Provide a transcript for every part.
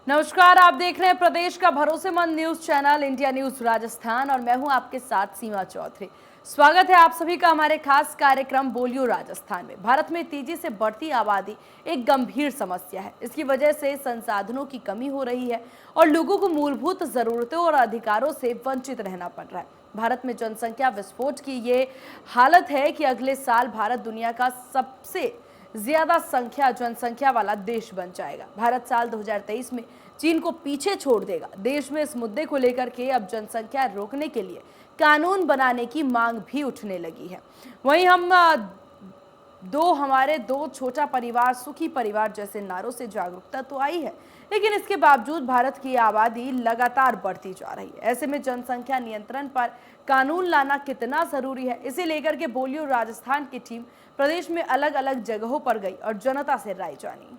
नमस्कार, आप देख रहे हैं प्रदेश का भरोसेमंद news channel India news Rajasthan और मैं हूं आपके साथ सीमा चौधरी। स्वागत है आप सभी का हमारे खास कार्यक्रम बोलियो राजस्थान में। भारत में तेजी से बढ़ती आबादी एक गंभीर समस्या है। इसकी वजह से संसाधनों की कमी हो रही है और लोगों को मूलभूत जरूरतों और अधिकारों से वंचित रहना पड़ रहा है। भारत में जनसंख्या विस्फोट की ये हालत है कि अगले साल भारत दुनिया का सबसे ज्यादा जनसंख्या वाला देश बन जाएगा। भारत साल 2023 में चीन को पीछे छोड़ देगा। देश में इस मुद्दे को लेकर के अब जनसंख्या रोकने के लिए कानून बनाने की मांग भी उठने लगी है। वहीं हमारे दो छोटा परिवार सुखी परिवार जैसे नारों से जागरूकता तो आई है, लेकिन इसके बावजूद भारत की आबादी लगातार बढ़ती जा रही है। ऐसे में जनसंख्या नियंत्रण पर कानून लाना कितना जरूरी है, इसे लेकर के बोलियो राजस्थान की टीम प्रदेश में अलग अलग जगहों पर गई और जनता से राय जानी।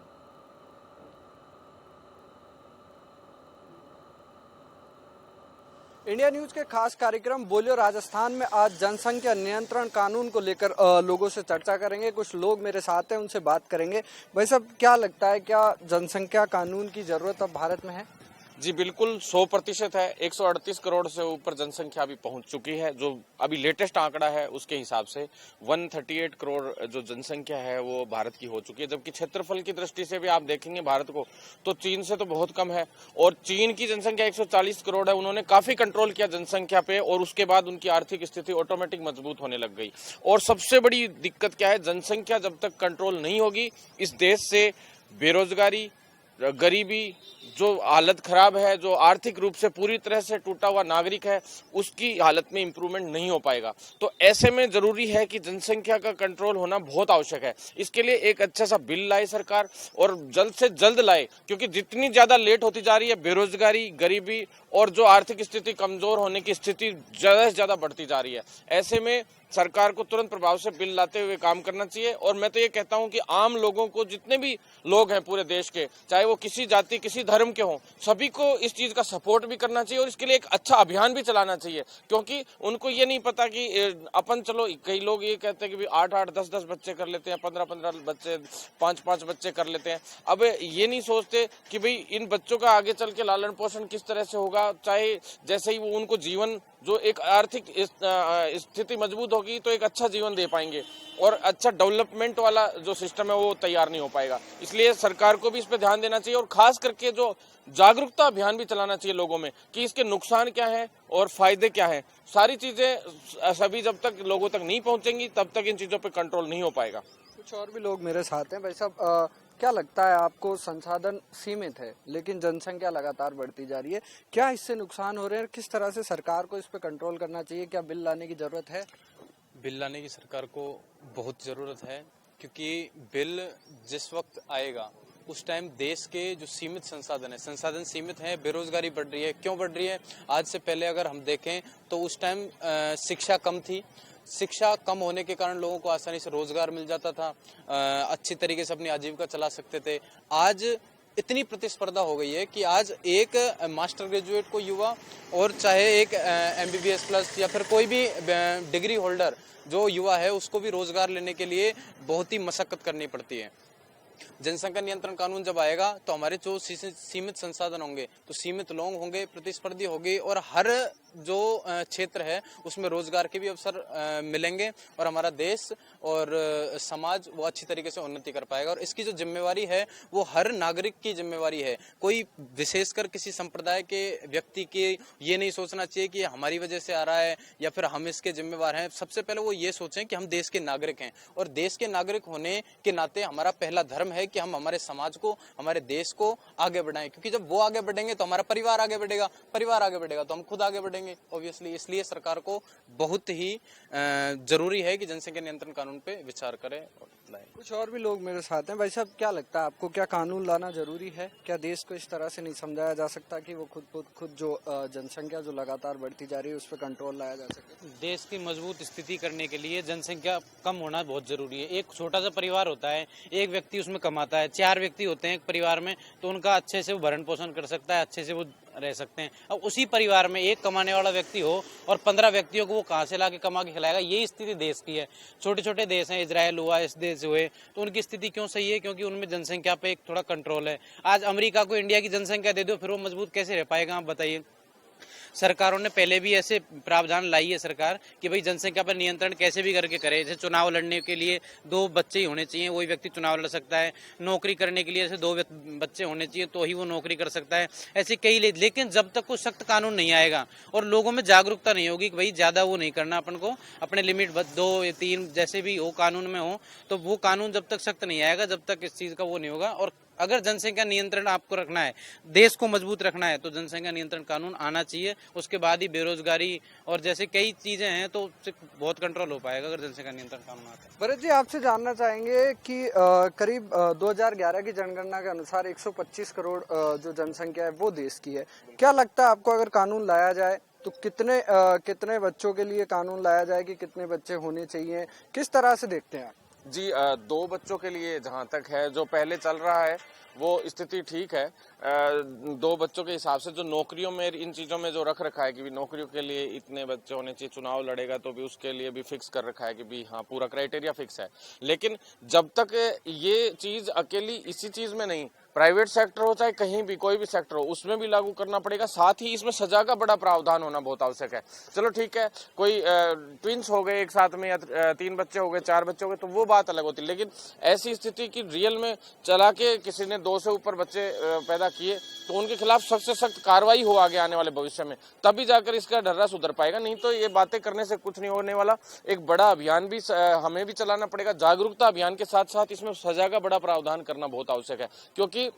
इंडिया न्यूज के खास कार्यक्रम बोलियो राजस्थान में आज जनसंख्या नियंत्रण कानून को लेकर लोगों से चर्चा करेंगे। कुछ लोग मेरे साथ हैं, उनसे बात करेंगे। भाई साहब, क्या लगता है, क्या जनसंख्या कानून की जरूरत अब भारत में है? जी बिल्कुल 100% है। 138 करोड़ से ऊपर जनसंख्या अभी पहुंच चुकी है। जो अभी लेटेस्ट आंकड़ा है उसके हिसाब से 138 करोड़ जो जनसंख्या है वो भारत की हो चुकी है। जबकि क्षेत्रफल की दृष्टि से भी आप देखेंगे भारत को तो चीन से तो बहुत कम है। और चीन की जनसंख्या 140 करोड़ है। उन्होंने काफी कंट्रोल किया जनसंख्या पे और उसके बाद उनकी आर्थिक स्थिति ऑटोमेटिक मजबूत होने लग गई। और सबसे बड़ी दिक्कत क्या है, जनसंख्या जब तक कंट्रोल नहीं होगी इस देश से बेरोजगारी, गरीबी, जो हालत खराब है, जो आर्थिक रूप से पूरी तरह से टूटा हुआ नागरिक है, उसकी हालत में इंप्रूवमेंट नहीं हो पाएगा। तो ऐसे में जरूरी है कि जनसंख्या का कंट्रोल होना बहुत आवश्यक है। इसके लिए एक अच्छा सा बिल लाए सरकार और जल्द से जल्द लाए, क्योंकि जितनी ज्यादा लेट होती जा रही है बेरोजगारी, गरीबी और जो आर्थिक स्थिति कमजोर होने की स्थिति ज्यादा से ज्यादा बढ़ती जा रही है। ऐसे में सरकार को तुरंत प्रभाव से बिल लाते हुए काम करना चाहिए। और मैं तो ये कहता हूं कि आम लोगों को, जितने भी लोग हैं पूरे देश के, चाहे वो किसी जाति किसी धर्म के हों, सभी को इस चीज का सपोर्ट भी करना चाहिए और इसके लिए एक अच्छा अभियान भी चलाना चाहिए। क्योंकि उनको ये नहीं पता कि अपन, चलो कई लोग ये कहते हैं कि 8-8, 10-10 बच्चे कर लेते हैं, 15-15 बच्चे, 5-5 बच्चे कर लेते हैं। अब ये नहीं सोचते कि भाई इन बच्चों का आगे चल के लालन पोषण किस तरह से होगा। चाहे जैसे ही वो उनको जीवन, जो एक आर्थिक स्थिति मजबूत होगी तो एक अच्छा जीवन दे पाएंगे और अच्छा डेवलपमेंट वाला जो सिस्टम है वो तैयार नहीं हो पाएगा। इसलिए सरकार को भी इस पे ध्यान देना चाहिए और खास करके जो जागरूकता अभियान भी चलाना चाहिए लोगों में कि इसके नुकसान क्या है और फायदे क्या है। सारी चीजें सभी जब तक लोगों तक नहीं पहुंचेंगी तब तक इन चीजों पे कंट्रोल नहीं हो पाएगा। कुछ और भी लोग मेरे साथ हैं। भाई साहब, क्या लगता है आपको, संसाधन सीमित है लेकिन जनसंख्या लगातार बढ़ती जा रही है, क्या इससे नुकसान हो रहे हैं? किस तरह से सरकार को इस पे कंट्रोल करना चाहिए? क्या बिल लाने की जरूरत है? बिल लाने की सरकार को बहुत ज़रूरत है, क्योंकि बिल जिस वक्त आएगा उस टाइम देश के जो सीमित संसाधन सीमित हैं, बेरोजगारी बढ़ रही है। क्यों बढ़ रही है? आज से पहले अगर हम देखें तो उस टाइम शिक्षा कम थी। शिक्षा कम होने के कारण लोगों को आसानी से रोजगार मिल जाता था, अच्छी तरीके से अपनी आजीविका चला सकते थे। आज इतनी प्रतिस्पर्धा हो गई है कि आज एक मास्टर ग्रेजुएट को युवा और चाहे एक MBBS प्लस या फिर कोई भी डिग्री होल्डर जो युवा है उसको भी रोजगार लेने के लिए बहुत ही मशक्कत करनी पड़ती है। जनसंख्या नियंत्रण कानून जब आएगा तो हमारे जो सीमित संसाधन होंगे तो सीमित लोग होंगे, प्रतिस्पर्धी होगी और हर जो क्षेत्र है उसमें रोजगार के भी अवसर मिलेंगे और हमारा देश और समाज वो अच्छी तरीके से उन्नति कर पाएगा। और इसकी जो जिम्मेवारी है वो हर नागरिक की जिम्मेवारी है। कोई विशेषकर किसी संप्रदाय के व्यक्ति के ये नहीं सोचना चाहिए कि हमारी वजह से आ रहा है या फिर हम इसके जिम्मेवार हैं। सबसे पहले वो ये सोचें कि हम देश के नागरिक हैं और देश के नागरिक होने के नाते हमारा पहला धर्म है कि हम हमारे समाज को, हमारे देश को आगे बढ़ाएं। क्योंकि जब वो आगे बढ़ेंगे तो हमारा परिवार आगे बढ़ेगा, परिवार आगे बढ़ेगा तो हम खुद आगे बढ़ेंगे ऑब्वियसली। इसलिए सरकार को बहुत ही जरूरी है कि जनसंख्या नियंत्रण कानून पे विचार करें और लाए। कुछ और भी लोग मेरे साथ हैं। भाई साहब, क्या लगता है आपको, क्या कानून लाना जरूरी है? क्या देश को इस तरह से नहीं समझाया जा सकता कि वो खुद जो जनसंख्या जो लगातार बढ़ती जा रही है उस पर कंट्रोल लाया जा सके? देश की मजबूत स्थिति करने के लिए जनसंख्या कम होना बहुत जरूरी है। एक छोटा सा परिवार होता है, एक व्यक्ति उसमें कमाता है, 4 व्यक्ति होते हैं एक परिवार में, तो उनका अच्छे से वो भरण पोषण कर सकता है, अच्छे से वो रह सकते हैं। अब उसी परिवार में एक कमाने वाला व्यक्ति हो और 15 व्यक्तियों को वो कहाँ से ला के कमा के खिलाएगा, यही स्थिति देश की है। छोटे छोटे देश हैं, इजराइल हुआ, इस देश हुए, तो उनकी स्थिति क्यों सही है? क्योंकि उनमें जनसंख्या पे एक थोड़ा कंट्रोल है। आज अमेरिका को इंडिया की जनसंख्या दे दो, फिर वो मजबूत कैसे रह पाएगा, आप बताइए। सरकारों ने पहले भी ऐसे प्रावधान लाई है सरकार कि भाई जनसंख्या पर नियंत्रण कैसे भी करके करे। जैसे चुनाव लड़ने के लिए 2 बच्चे ही होने चाहिए, वही व्यक्ति चुनाव लड़ सकता है। नौकरी करने के लिए ऐसे 2 बच्चे होने चाहिए तो ही वो नौकरी कर सकता है। ऐसे कई लेकिन जब तक कोई सख्त कानून नहीं आएगा और लोगों में जागरूकता नहीं होगी कि भाई ज़्यादा वो नहीं करना, अपन को अपने लिमिट 2 या 3 जैसे भी हो कानून में हो, तो वो कानून जब तक सख्त नहीं आएगा, जब तक इस चीज़ का वो नहीं होगा। और अगर जनसंख्या नियंत्रण आपको रखना है, देश को मजबूत रखना है, तो जनसंख्या नियंत्रण कानून आना चाहिए। उसके बाद ही बेरोजगारी और जैसे कई चीजें हैं तो उससे बहुत कंट्रोल हो पाएगा अगर जनसंख्या नियंत्रण कानून आता है। भरत जी, आपसे जानना चाहेंगे कि करीब 2011 की जनगणना के अनुसार 125 करोड़ जो जनसंख्या है वो देश की है। क्या लगता है आपको, अगर कानून लाया जाए तो कितने बच्चों के लिए कानून लाया जाए कि कितने बच्चे होने चाहिए, किस तरह से देखते हैं आप? जी 2 बच्चों के लिए जहां तक है, जो पहले चल रहा है वो स्थिति ठीक है। 2 बच्चों के हिसाब से जो नौकरियों में इन चीज़ों में जो रख रखा है कि भी नौकरियों के लिए इतने बच्चे होने चाहिए, चुनाव लड़ेगा तो भी उसके लिए भी फिक्स कर रखा है कि भी हाँ पूरा क्राइटेरिया फिक्स है। लेकिन जब तक ये चीज़ अकेली इसी चीज़ में नहीं, प्राइवेट सेक्टर हो चाहे कहीं भी कोई भी सेक्टर हो, उसमें भी लागू करना पड़ेगा। साथ ही इसमें सजा का बड़ा प्रावधान होना बहुत आवश्यक है। चलो ठीक है, कोई ट्विंस हो गए एक साथ में या 3 बच्चे हो गए, 4 बच्चे हो गए, तो वो बात अलग होती है। लेकिन ऐसी स्थिति की रियल में चला के किसी ने 2 से ऊपर बच्चे पैदा किए तो उनके खिलाफ सख्त से सख्त कार्रवाई हो आगे आने वाले भविष्य में, तभी जाकर इसका ढर्रा सुधर पाएगा। नहीं तो ये बातें करने से कुछ नहीं होने वाला। एक बड़ा अभियान भी हमें भी चलाना पड़ेगा, जागरूकता अभियान के साथ साथ इसमें सजा का बड़ा प्रावधान करना बहुत आवश्यक है। क्योंकि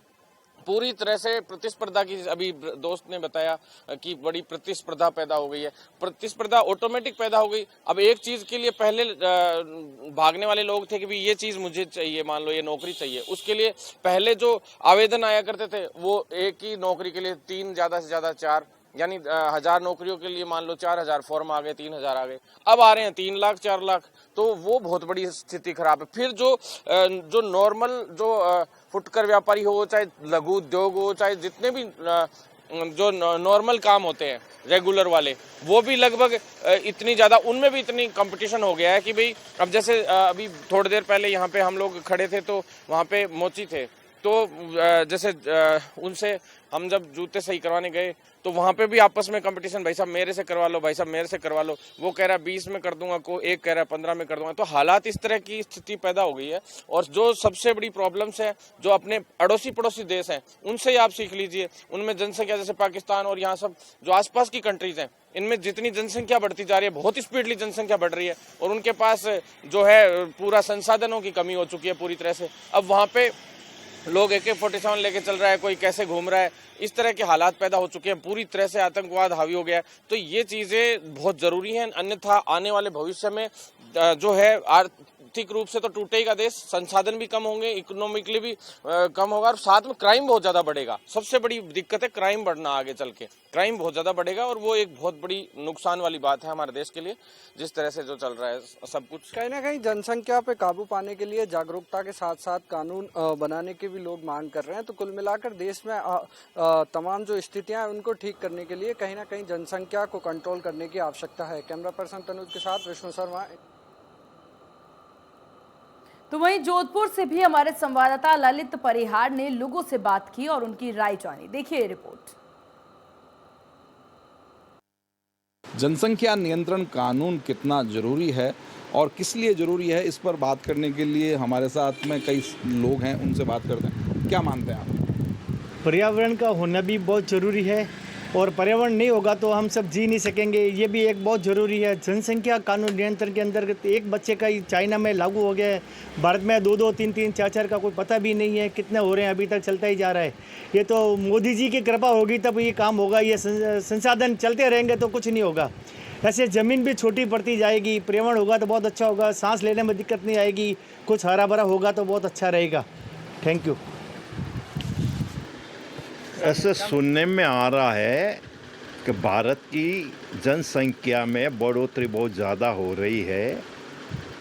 पूरी तरह से प्रतिस्पर्धा की, अभी दोस्त ने बताया कि बड़ी प्रतिस्पर्धा पैदा हो गई है, प्रतिस्पर्धा ऑटोमेटिक पैदा हो गई। अब एक चीज के लिए पहले भागने वाले लोग थे कि भी ये चीज मुझे चाहिए, मान लो ये नौकरी चाहिए, उसके लिए पहले जो आवेदन आया करते थे वो एक ही नौकरी के लिए 3 ज्यादा से ज्यादा 4, यानी 1000 नौकरियों के लिए मान लो 4000 फॉर्म आ गए, 3000 आ गए, अब आ रहे हैं 3 लाख 4 लाख, तो वो बहुत बड़ी स्थिति खराब है। फिर जो नॉर्मल जो फुटकर व्यापारी हो, चाहे लघु उद्योग हो, चाहे जितने भी जो नॉर्मल काम होते हैं रेगुलर वाले, वो भी लगभग इतनी ज़्यादा, उनमें भी इतनी कंपटीशन हो गया है कि भाई अब जैसे अभी थोड़ी देर पहले यहाँ पे हम लोग खड़े थे तो वहाँ पे मोची थे, तो जैसे उनसे हम जब जूते सही करवाने गए तो वहाँ पे भी आपस में कंपटीशन, भाई साहब मेरे से करवा लो, भाई साहब मेरे से करवा लो, वो कह रहा है 20 में कर दूंगा, को एक कह रहा है 15 में कर दूंगा। तो हालात इस तरह की स्थिति पैदा हो गई है। और जो सबसे बड़ी प्रॉब्लम्स है जो अपने अड़ोसी पड़ोसी देश हैं उनसे ही आप सीख लीजिए। उनमें जनसंख्या, जैसे पाकिस्तान और यहाँ सब जो आसपास की कंट्रीज हैं, इनमें जितनी जनसंख्या बढ़ती जा रही है, बहुत स्पीडली जनसंख्या बढ़ रही है और उनके पास जो है पूरा संसाधनों की कमी हो चुकी है पूरी तरह से। अब वहाँ पे लोग AK-47 लेके चल रहा है, कोई कैसे घूम रहा है, इस तरह के हालात पैदा हो चुके हैं, पूरी तरह से आतंकवाद हावी हो गया है। तो ये चीज़ें बहुत ज़रूरी हैं, अन्यथा आने वाले भविष्य में जो है आर्थिक रूप से तो टूटेगा देश, संसाधन भी कम होंगे, इकोनॉमिकली भी कम होगा और साथ में क्राइम बहुत ज़्यादा बढ़ेगा। सबसे बड़ी दिक्कत है क्राइम बढ़ना, आगे चल के क्राइम बहुत ज़्यादा बढ़ेगा और वो एक बहुत बड़ी नुकसान वाली बात है हमारे देश के लिए, जिस तरह से जो चल रहा है सब कुछ। कहीं ना कहीं जनसंख्या पे काबू पाने के लिए जागरूकता के साथ साथ कानून बनाने की भी लोग मांग कर रहे हैं। तो कुल मिलाकर देश में तमाम जो स्थितियां हैं उनको ठीक करने के लिए कहीं ना कहीं जनसंख्या को कंट्रोल करने की आवश्यकता है। कैमरा पर्सन तनुज के साथ विष्णु शर्मा। तो वहीं जोधपुर से भी हमारे संवाददाता ललित परिहार ने लोगों से बात की और उनकी राय जानी। देखिए रिपोर्ट। जनसंख्या नियंत्रण कानून कितना ज़रूरी है और किस लिए ज़रूरी है, इस पर बात करने के लिए हमारे साथ में कई लोग हैं, उनसे बात करते हैं। क्या मानते हैं आप? पर्यावरण का होना भी बहुत ज़रूरी है और पर्यावरण नहीं होगा तो हम सब जी नहीं सकेंगे, ये भी एक बहुत ज़रूरी है। जनसंख्या कानून नियंत्रण के अंतर्गत एक बच्चे का ही चाइना में लागू हो गया है, भारत में 2-2, 3-3, 4-4 का कोई पता भी नहीं है कितने हो रहे हैं, अभी तक चलता ही जा रहा है। ये तो मोदी जी की कृपा होगी तब ये काम होगा, ये संसाधन चलते रहेंगे तो कुछ नहीं होगा। ऐसे ज़मीन भी छोटी पड़ती जाएगी, पर्यावरण होगा तो बहुत अच्छा होगा, सांस लेने में दिक्कत नहीं आएगी, कुछ हरा भरा होगा तो बहुत अच्छा रहेगा। Thank you. ऐसे सुनने में आ रहा है कि भारत की जनसंख्या में बढ़ोतरी बहुत ज़्यादा हो रही है।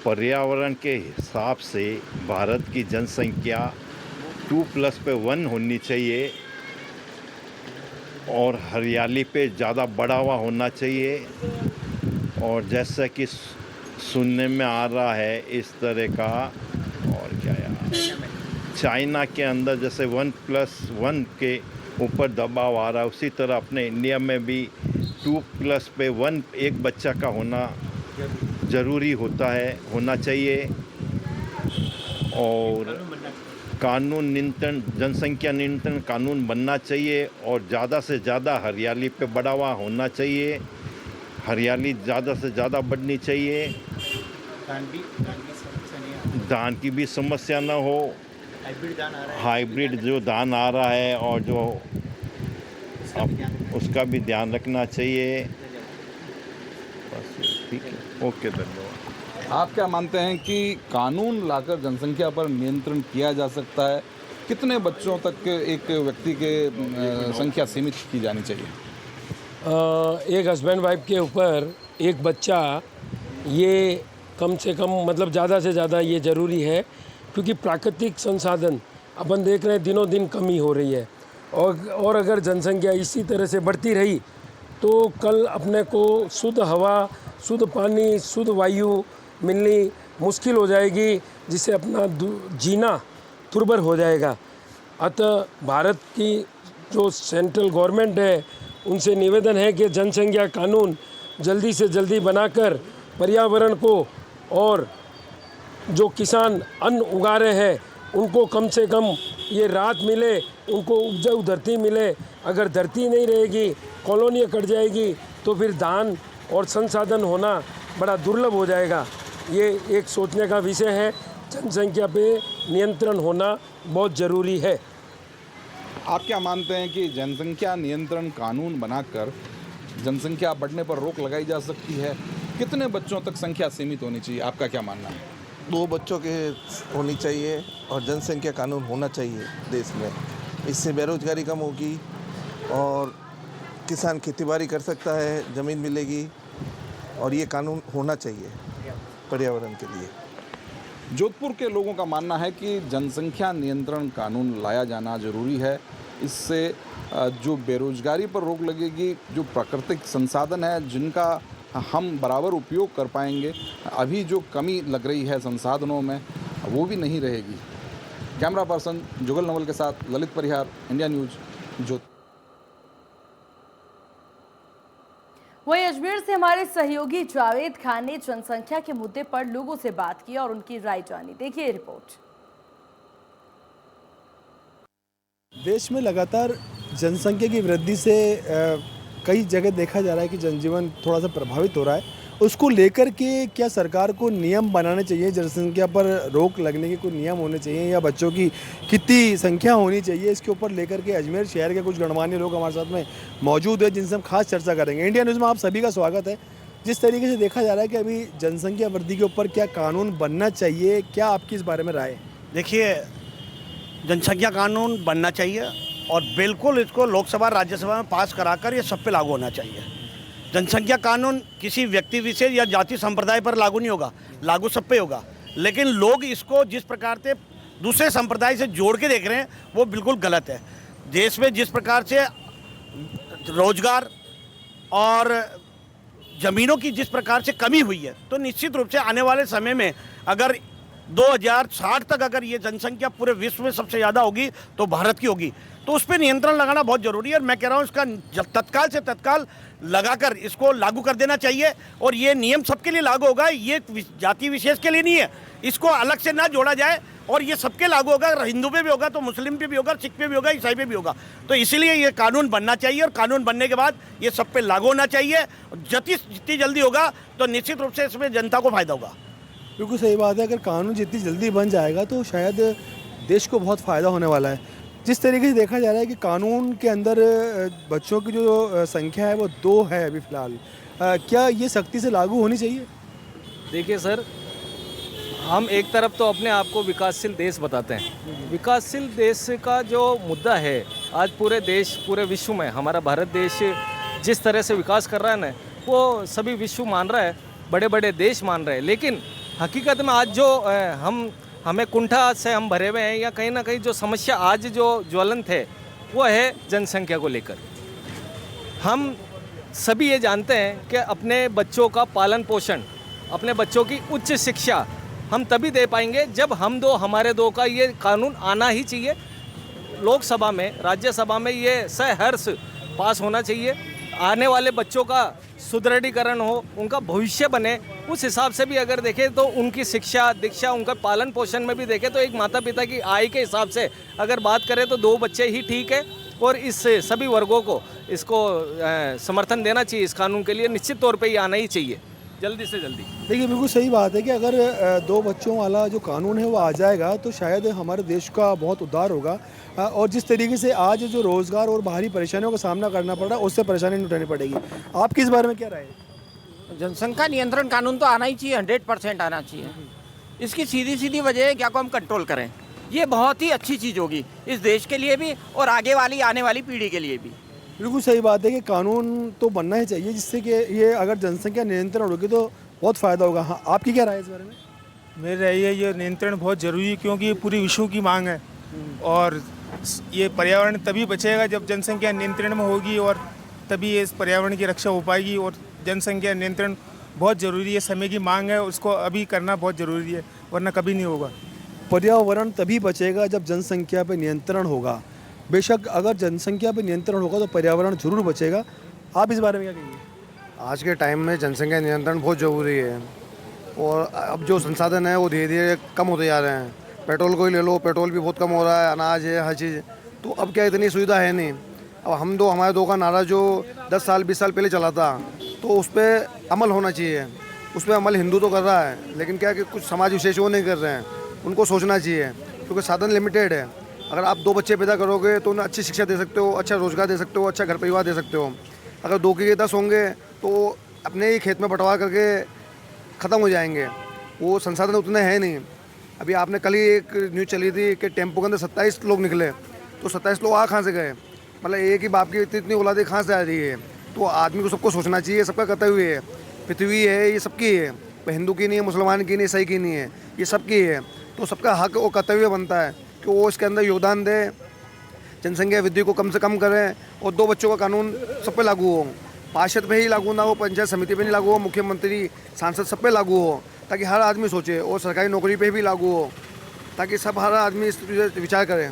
पर्यावरण के हिसाब से भारत की जनसंख्या 2+ पे 1 होनी चाहिए। और हरियाली पे ज़्यादा बढ़ावा होना चाहिए। और जैसा कि सुनने में आ रहा है इस तरह का, और क्या यार, चाइना के अंदर जैसे 1+1 के ऊपर दबाव आ रहा है, उसी तरह अपने इंडिया में भी 2+ पे 1 एक बच्चा का होना ज़रूरी होना चाहिए। और कानून नियंत्रण, जनसंख्या नियंत्रण कानून बनना चाहिए और ज़्यादा से ज़्यादा हरियाली पे बढ़ावा होना चाहिए। हरियाली ज़्यादा से ज़्यादा बढ़नी चाहिए। धान की भी समस्या ना हो। हाइब्रिड जो धान आ रहा है और जो उसका भी ध्यान रखना चाहिए। बस ठीक है, ओके, धन्यवाद। आप क्या मानते हैं कि कानून लाकर जनसंख्या पर नियंत्रण किया जा सकता है? कितने बच्चों तक एक व्यक्ति के संख्या सीमित की जानी चाहिए? एक हस्बैंड वाइफ के ऊपर एक बच्चा, ये कम से कम मतलब ज़्यादा से ज़्यादा ये ज़रूरी है, क्योंकि प्राकृतिक संसाधन अपन देख रहे हैं दिनों दिन कमी हो रही है। और अगर जनसंख्या इसी तरह से बढ़ती रही तो कल अपने को शुद्ध हवा, शुद्ध पानी, शुद्ध वायु मिलनी मुश्किल हो जाएगी, जिससे अपना जीना दुर्भर हो जाएगा। अतः भारत की जो सेंट्रल गवर्नमेंट है उनसे निवेदन है कि जनसंख्या कानून जल्दी से जल्दी बनाकर पर्यावरण को और जो किसान अन्न उगा रहे हैं उनको कम से कम ये राहत मिले, उनको उपजाऊ धरती मिले। अगर धरती नहीं रहेगी, कॉलोनियाँ कट जाएगी, तो फिर धान और संसाधन होना बड़ा दुर्लभ हो जाएगा। ये एक सोचने का विषय है। जनसंख्या पे नियंत्रण होना बहुत ज़रूरी है। आप क्या मानते हैं कि जनसंख्या नियंत्रण कानून बनाकर जनसंख्या बढ़ने पर रोक लगाई जा सकती है? कितने बच्चों तक संख्या सीमित होनी चाहिए? आपका क्या मानना है? 2 बच्चों के होनी चाहिए और जनसंख्या कानून होना चाहिए देश में। इससे बेरोजगारी कम होगी और किसान खेतीबाड़ी कर सकता है, ज़मीन मिलेगी, और ये कानून होना चाहिए पर्यावरण के लिए। जोधपुर के लोगों का मानना है कि जनसंख्या नियंत्रण कानून लाया जाना ज़रूरी है। इससे जो बेरोजगारी पर रोक लगेगी, जो प्राकृतिक संसाधन है जिनका हम बराबर उपयोग कर पाएंगे, अभी जो कमी लग रही है संसाधनों में वो भी नहीं रहेगी। कैमरा पर्सन जुगल नवल के साथ ललित परिहार, इंडिया न्यूज़, जोधपुर। वहीं अजमेर से हमारे सहयोगी जावेद खान ने जनसंख्या के मुद्दे पर लोगों से बात की और उनकी राय जानी। देखिए रिपोर्ट। देश में लगातार जनसंख्या की वृद्धि से कई जगह देखा जा रहा है कि जनजीवन थोड़ा सा प्रभावित हो रहा है। उसको लेकर के क्या सरकार को नियम बनाने चाहिए? जनसंख्या पर रोक लगने के कोई नियम होने चाहिए, या बच्चों की कितनी संख्या होनी चाहिए? इसके ऊपर लेकर के अजमेर शहर के कुछ गणमान्य लोग हमारे साथ में मौजूद है, जिनसे हम खास चर्चा करेंगे। इंडिया न्यूज़ में आप सभी का स्वागत है। जिस तरीके से देखा जा रहा है कि अभी जनसंख्या वृद्धि के ऊपर क्या कानून बनना चाहिए, क्या आपकी इस बारे में राय है? देखिए, जनसंख्या कानून बनना चाहिए और बिल्कुल इसको लोकसभा राज्यसभा में पास कराकर ये सब पे लागू होना चाहिए। जनसंख्या कानून किसी व्यक्ति विशेष या जाति संप्रदाय पर लागू नहीं होगा, लागू सब पे होगा। लेकिन लोग इसको जिस प्रकार से दूसरे संप्रदाय से जोड़ के देख रहे हैं वो बिल्कुल गलत है। देश में जिस प्रकार से रोजगार और ज़मीनों की जिस प्रकार से कमी हुई है, तो निश्चित रूप से आने वाले समय में अगर 2060 तक अगर ये जनसंख्या पूरे विश्व में सबसे ज़्यादा होगी तो भारत की होगी। तो उस पर नियंत्रण लगाना बहुत ज़रूरी है और मैं कह रहा हूँ इसका तत्काल से तत्काल लगाकर इसको लागू कर देना चाहिए। और ये नियम सबके लिए लागू होगा, ये जाति विशेष के लिए नहीं है। इसको अलग से ना जोड़ा जाए और ये सबके लागू होगा। अगर हिंदू पे भी होगा तो मुस्लिम पे भी होगा, सिख पे भी होगा, ईसाई पे भी होगा। तो इसीलिए ये कानून बनना चाहिए और कानून बनने के बाद ये सब पे लागू होना चाहिए। जितनी जल्दी होगा तो निश्चित रूप से इसमें जनता को फायदा होगा। बिल्कुल सही बात है। अगर कानून जितनी जल्दी बन जाएगा तो शायद देश को बहुत फ़ायदा होने वाला है। जिस तरीके से देखा जा रहा है कि कानून के अंदर बच्चों की जो संख्या है वो 2 है अभी फ़िलहाल, क्या ये सख्ती से लागू होनी चाहिए? देखिए सर, हम एक तरफ तो अपने आप को विकासशील देश बताते हैं। विकासशील देश का जो मुद्दा है आज पूरे देश, पूरे विश्व में हमारा भारत देश जिस तरह से विकास कर रहा है ना, वो सभी विश्व मान रहा है, बड़े बड़े देश मान रहे हैं। लेकिन हकीकत में आज जो हमें कुंठा से हम भरे हुए हैं, या कहीं ना कहीं जो समस्या आज जो ज्वलंत है वो है जनसंख्या को लेकर। हम सभी ये जानते हैं कि अपने बच्चों का पालन पोषण, अपने बच्चों की उच्च शिक्षा हम तभी दे पाएंगे जब हम दो हमारे दो का ये कानून आना ही चाहिए। लोकसभा में, राज्यसभा में ये सहर्ष पास होना चाहिए। आने वाले बच्चों का सुदृढ़ीकरण हो, उनका भविष्य बने, उस हिसाब से भी अगर देखें तो उनकी शिक्षा दीक्षा, उनका पालन पोषण में भी देखें तो एक माता पिता की आय के हिसाब से अगर बात करें तो 2 बच्चे ही ठीक है। और इस सभी वर्गों को इसको समर्थन देना चाहिए। इस कानून के लिए निश्चित तौर पे ये आना ही चाहिए, जल्दी से जल्दी। देखिए बिल्कुल सही बात है कि अगर 2 बच्चों वाला जो कानून है वो आ जाएगा तो शायद हमारे देश का बहुत उद्धार होगा। और जिस तरीके से आज जो रोज़गार और बाहरी परेशानियों का सामना करना पड़ रहा है उससे परेशानी नहीं उठानी पड़ेगी। आपकी इस बारे में क्या राय है? जनसंख्या नियंत्रण कानून तो आना ही चाहिए, 100% आना चाहिए। इसकी सीधी सीधी वजह है क्या को हम कंट्रोल करें। ये बहुत ही अच्छी चीज़ होगी इस देश के लिए भी और आगे वाली आने वाली पीढ़ी के लिए भी। बिल्कुल सही बात है कि कानून तो बनना ही चाहिए जिससे कि ये अगर जनसंख्या नियंत्रण होगी तो बहुत फ़ायदा होगा। हाँ, आपकी क्या राय है इस बारे में? मेरी राय है ये नियंत्रण बहुत ज़रूरी है क्योंकि ये पूरी विश्व की मांग है और ये पर्यावरण तभी बचेगा जब जनसंख्या नियंत्रण में होगी और तभी ये इस पर्यावरण की रक्षा हो पाएगी। और जनसंख्या नियंत्रण बहुत ज़रूरी है, समय की मांग है, उसको अभी करना बहुत ज़रूरी है वरना कभी नहीं होगा। पर्यावरण तभी बचेगा जब जनसंख्या पर नियंत्रण होगा। बेशक अगर जनसंख्या पर नियंत्रण होगा तो पर्यावरण जरूर बचेगा। आप इस बारे में क्या कहेंगे? आज के टाइम में जनसंख्या नियंत्रण बहुत ज़रूरी है और अब जो संसाधन है वो धीरे धीरे कम होते जा रहे हैं। पेट्रोल को ही ले लो, पेट्रोल भी बहुत कम हो रहा है, अनाज है, हर चीज़। तो अब क्या इतनी सुविधा है नहीं। अब हमारे दो का नारा जो 10 साल 20 साल पहले चला था तो उस पर अमल होना चाहिए। उस पर अमल हिंदू तो कर रहा है लेकिन क्या कि कुछ समाज विशेष वो नहीं कर रहे हैं, उनको सोचना चाहिए क्योंकि साधन लिमिटेड है। अगर आप 2 बच्चे पैदा करोगे तो उन्हें अच्छी शिक्षा दे सकते हो, अच्छा रोज़गार दे सकते हो, अच्छा घर परिवार दे सकते हो। अगर 2 के 10 होंगे तो अपने ही खेत में बंटवा करके ख़त्म हो जाएंगे, वो संसाधन उतने हैं नहीं। अभी आपने कल ही एक न्यूज़ चली थी कि टेम्पो के अंदर 27 लोग निकले, तो 27 लोग कहाँ से गए? मतलब एक ही बाप की इतनी औलादें कहाँ से आ रही है? तो आदमी को सबको सोचना चाहिए, सबका कर्तव्य है। पृथ्वी है ये सबकी है, हिंदू की नहीं है, मुसलमान की नहीं, ईसाई की नहीं है, ये सबकी है। तो सबका हक और कर्तव्य बनता है कि वो इसके अंदर योगदान दे, जनसंख्या वृद्धि को कम से कम करें और 2 बच्चों का कानून सब पे लागू हो। पार्षद पे ही लागू ना हो, पंचायत समिति पे नहीं लागू हो, मुख्यमंत्री सांसद सब पे लागू हो, ताकि हर आदमी सोचे। और सरकारी नौकरी पे भी लागू हो ताकि सब हर आदमी इस विचार करें।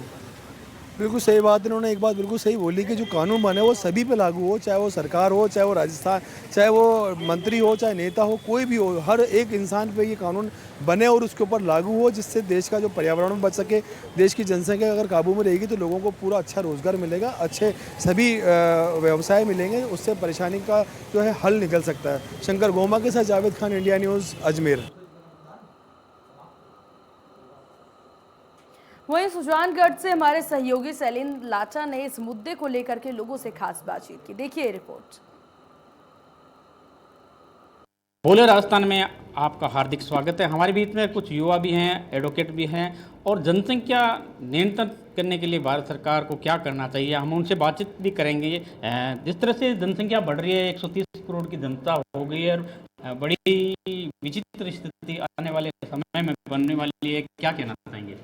बिल्कुल सही बात है। उन्होंने एक बात बिल्कुल सही बोली कि जो कानून बने वो सभी पे लागू हो, चाहे वो सरकार हो, चाहे वो राजस्थान, चाहे वो मंत्री हो, चाहे नेता हो, कोई भी हो, हर एक इंसान पे ये कानून बने और उसके ऊपर लागू हो, जिससे देश का जो पर्यावरण बच सके। देश की जनसंख्या अगर काबू में रहेगी तो लोगों को पूरा अच्छा रोज़गार मिलेगा, अच्छे सभी व्यवसाय मिलेंगे, उससे परेशानी का जो है हल निकल सकता है। शंकर गोमा के साथ जावेद खान, इंडिया न्यूज़, अजमेर। वहीं सुजानगढ़ से हमारे सहयोगी सैलिन लाचा ने इस मुद्दे को लेकर के लोगों से खास बातचीत की। देखिए रिपोर्ट। बोलियो राजस्थान में आपका हार्दिक स्वागत है। हमारे बीच में कुछ युवा भी हैं, एडवोकेट भी हैं और जनसंख्या नियंत्रण करने के लिए भारत सरकार को क्या करना चाहिए, हम उनसे बातचीत भी करेंगे। जिस तरह से जनसंख्या बढ़ रही है, 130 करोड़ की जनता हो गई है और बड़ी विचित्र स्थिति आने वाले समय में बनने वाली है, क्या कहना चाहेंगे?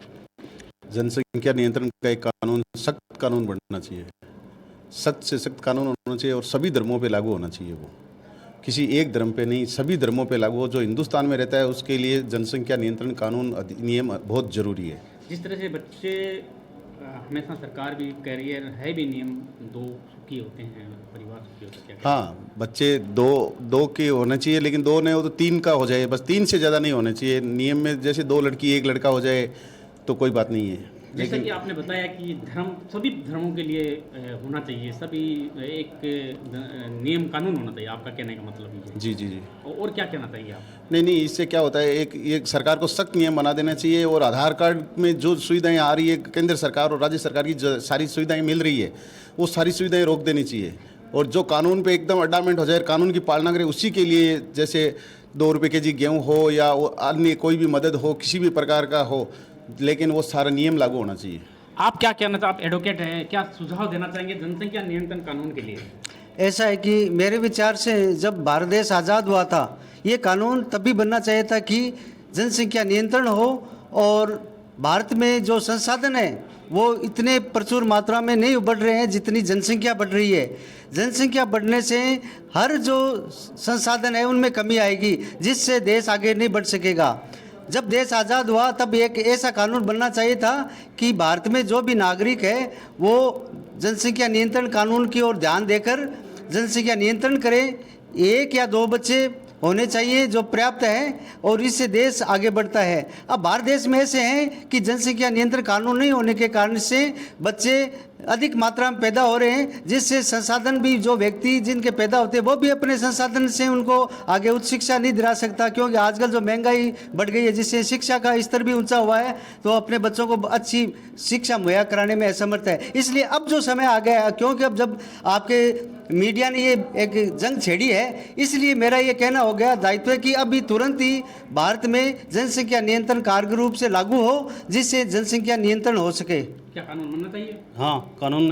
जनसंख्या नियंत्रण का एक कानून, सख्त कानून बनना चाहिए, सख्त से सख्त कानून होना चाहिए और सभी धर्मों पे लागू होना चाहिए। वो किसी एक धर्म पे नहीं, सभी धर्मों पे लागू हो। जो हिंदुस्तान में रहता है उसके लिए जनसंख्या नियंत्रण कानून अधिनियम बहुत जरूरी है। जिस तरह से बच्चे हमेशा सरकार भी कह रही है भी नियम 2 की होते हैं, परिवार की होते हैं। हाँ, बच्चे दो के होने चाहिए, लेकिन 2 नहीं हो तो 3 का हो जाए, बस 3 से ज़्यादा नहीं होने चाहिए। नियम में जैसे 2 लड़की 1 लड़का हो जाए तो कोई बात नहीं है। जैसा कि आपने बताया कि धर्म सभी धर्मों के लिए होना चाहिए, सभी एक नियम कानून होना चाहिए, आपका कहने का मतलब ये है? जी जी जी। और क्या कहना चाहिए आप? नहीं, इससे क्या होता है, एक सरकार को सख्त नियम बना देना चाहिए और आधार कार्ड में जो सुविधाएं आ रही है, केंद्र सरकार और राज्य सरकार की सारी सुविधाएं मिल रही है, वो सारी सुविधाएं रोक देनी चाहिए। और जो कानून पे एकदम अडामेंट हो जाए, कानून की पालना करे, उसी के लिए जैसे 2 रुपये केजी गेहूँ हो या अन्य कोई भी मदद हो, किसी भी प्रकार का हो, लेकिन वो सारा नियम लागू होना चाहिए। आप क्या कहना चाहते, आप एडवोकेट हैं, क्या सुझाव देना चाहेंगे जनसंख्या नियंत्रण कानून के लिए? ऐसा है कि मेरे विचार से जब भारत देश आज़ाद हुआ था, ये कानून तभी बनना चाहिए था कि जनसंख्या नियंत्रण हो और भारत में जो संसाधन है वो इतने प्रचुर मात्रा में नहीं बढ़ रहे हैं जितनी जनसंख्या बढ़ रही है। जनसंख्या बढ़ने से हर जो संसाधन है उनमें कमी आएगी, जिससे देश आगे नहीं बढ़ सकेगा। जब देश आज़ाद हुआ तब एक ऐसा कानून बनना चाहिए था कि भारत में जो भी नागरिक है वो जनसंख्या नियंत्रण कानून की ओर ध्यान देकर जनसंख्या नियंत्रण करे। 1 या 2 बच्चे होने चाहिए जो पर्याप्त है, और इससे देश आगे बढ़ता है। अब भारत देश में ऐसे हैं कि जनसंख्या नियंत्रण कानून नहीं होने के कारण से बच्चे अधिक मात्रा में पैदा हो रहे हैं, जिससे संसाधन भी जो व्यक्ति जिनके पैदा होते हैं वो भी अपने संसाधन से उनको आगे उच्च शिक्षा नहीं दिला सकता, क्योंकि आजकल जो महंगाई बढ़ गई है जिससे शिक्षा का स्तर भी ऊंचा हुआ है, तो अपने बच्चों को अच्छी शिक्षा मुहैया कराने में असमर्थ है। इसलिए अब जो समय आ गया है, क्योंकि अब जब आपके मीडिया ने ये एक जंग छेड़ी है, इसलिए मेरा ये कहना हो गया दायित्व है कि अभी तुरंत ही भारत में जनसंख्या नियंत्रण कारगर रूप से लागू हो, जिससे जनसंख्या नियंत्रण हो सके। क्या कानून बनना चाहिए? हाँ, कानून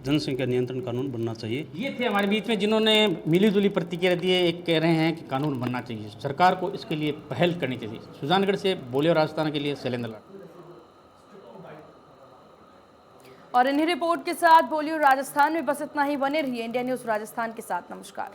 जनसंख्या नियंत्रण कानून बनना चाहिए। ये थे हमारे बीच में जिन्होंने मिलीजुली प्रतिक्रिया दी है। एक कह रहे हैं कि कानून बनना चाहिए, सरकार को इसके लिए पहल करनी चाहिए। सुजानगढ़ से बोलियो राजस्थान के लिए शैलेंद्र लाड। और इन्हीं रिपोर्ट के साथ बोलियो राजस्थान में बस इतना ही। बने रहिए इंडिया न्यूज़ राजस्थान के साथ। नमस्कार।